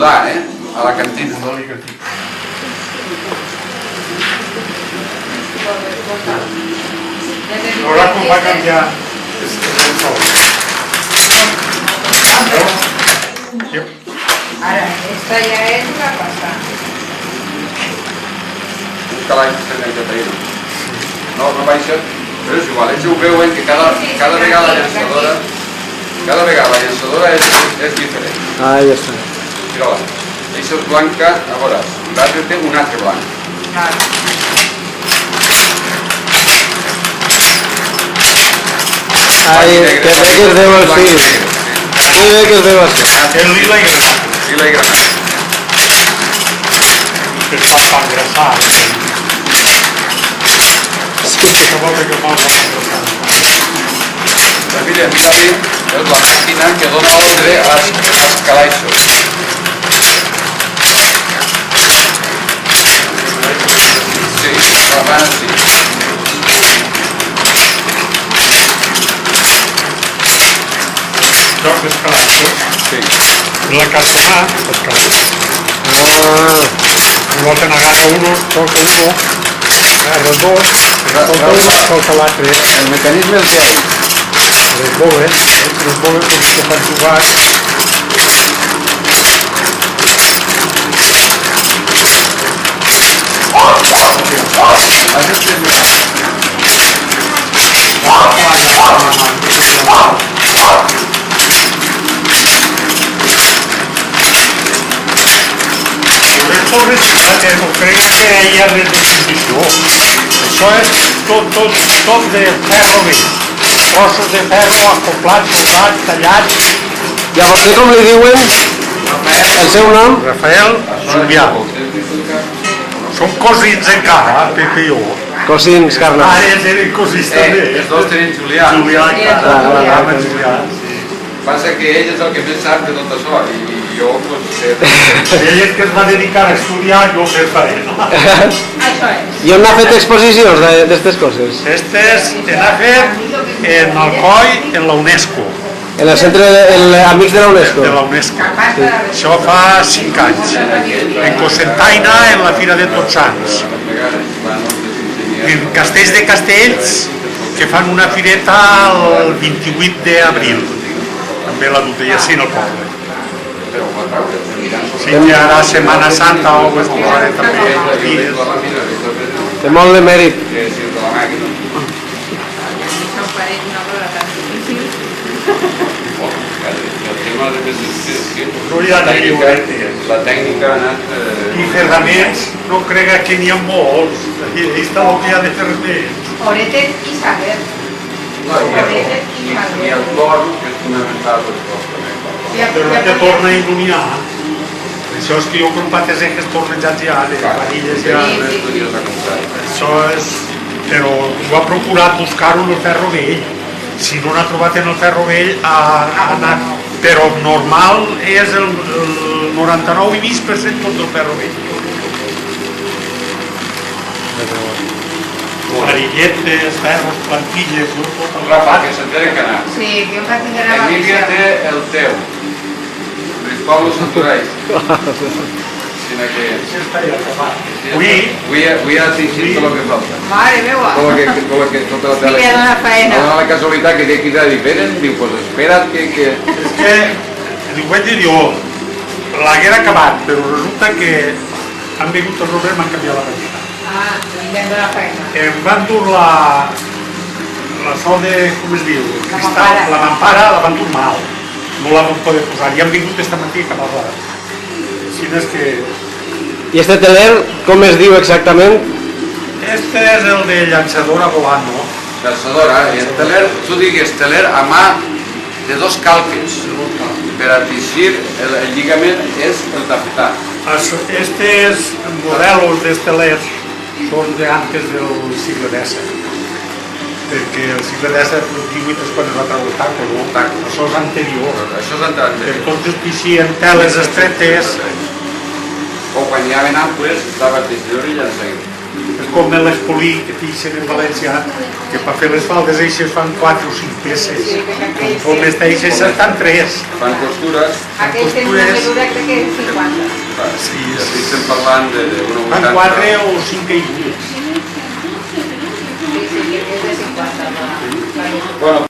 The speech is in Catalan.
A la cantina. Ahora com va canviar el sol. Ara, esta ja és la pasta. Un calaix de negretaïna. No baixa, però és igual, ells ho veuen que cada vegada la llançadora és diferent. Ah, ja està. Mira-la, això és blanca, a veure, l'altre té un altre blanc. Ai, que bé que es veu el fil. Que bé que es veu el fil. El lila i granat. Lila i granat. Que es fa per engrasar. No vol que mal va engrasar. La filla Milavi és la màquina que dona ordre als calaixos. Sí, la fan així. Joc d'escalaixos. Sí. La casona, els calaixos. Un volta n'agarra uno, toca uno, agarra dos, toca uno, toca l'altre. El mecanisme el que hay. Les boles com que fan jugar. Esto reciclatge, no crec que hi ha res de condició. Això és tot de ferro vell. Trossos de ferro acoplats, soldats, tallats. Llavors, com li diuen? El seu nom? Rafael Julià. Són cosins encara, Pepe i jo. Cosins, carnal. Ara ells eren cosins també. Els dos tenen Julià. Julià, clar, Julià. Passa que ell és el que més sap de tot això i jo, doncs, sé. Ell és que es va dedicar a estudiar, jo què faré, no? Això és. I on ha fet exposicions d'aquestes coses? Estes n'ha fet en Alcoi, en la UNESCO. En el centre Amics de la UNESCO. De la UNESCO. Això fa 5 anys. En Cocentaina, en la Fira de Tots Sants. En Castells de Castells, que fan una fireta el 28 d'abril. També la dute ja sí en el poble. Sí que ara Setmana Santa o es posaré també les fires. Té molt de mèrit. No hi ha La tècnica ha anat... I ferraments, no crec que n'hi ha molts. Aquí està el que hi ha de ferraments. Oretes i saber. I el torn, que és fonamental per tot també. Però que torna i no n'hi ha. Això és que jo he comprat els ejes tornejats ja, de varilles ja. Això és... Però ho ha procurat buscar-ho en el ferro vell. Si no n'ha trobat en el ferro vell, ha anat... Però normal és el 99,5% tot del ferro vell. Varilletes, ferros, plantilles, tot el Rafa, que s'enteren que anar. Sí, que un patín de la Emília té el teu. Luis Pablo s'entureix. Sinó que... Avui ha tingit tot el que falta. Mare meva. Con que tota la tele... Sí, dona feina. Dona la casualitat que té aquí de diferent, diu, pues espera't que... És que, ho vaig dir jo, l'haguera acabat, però resulta que han vingut els obrers i m'han canviat la partida. Ah, li dona feina. Em van dur la sol de, com es diu, el cristal, la mampara, la van dur mal. No la vam poder posar. I han vingut esta matí a acabar-la. Si no és que... I este teler, com es diu exactament? Este és el de llançadora volant, no? Llançadora, i el teler, tu digues teler a mà de dos calques. Per a teixir el lligament és el tafetà. Estes modelos d'estelers són d'antes del segle XVII. Perquè el segle XVIII és quan es va treure el taco, no? Això és anterior. Això és anterior. Entonces teixien teles estretes. O quan hi havia amples, estava el teixidor i llançador. És com l'espolí que pixen en València, que per fer les faldes eixes fan 4 o 5 peces. Com les teixes estan 3. Fan costures. Aquell té una mesura crec que és 50. Sí, aquí estem parlant d'una Fan 4 o 5 caigudes. Sí, que és de 50. Bueno,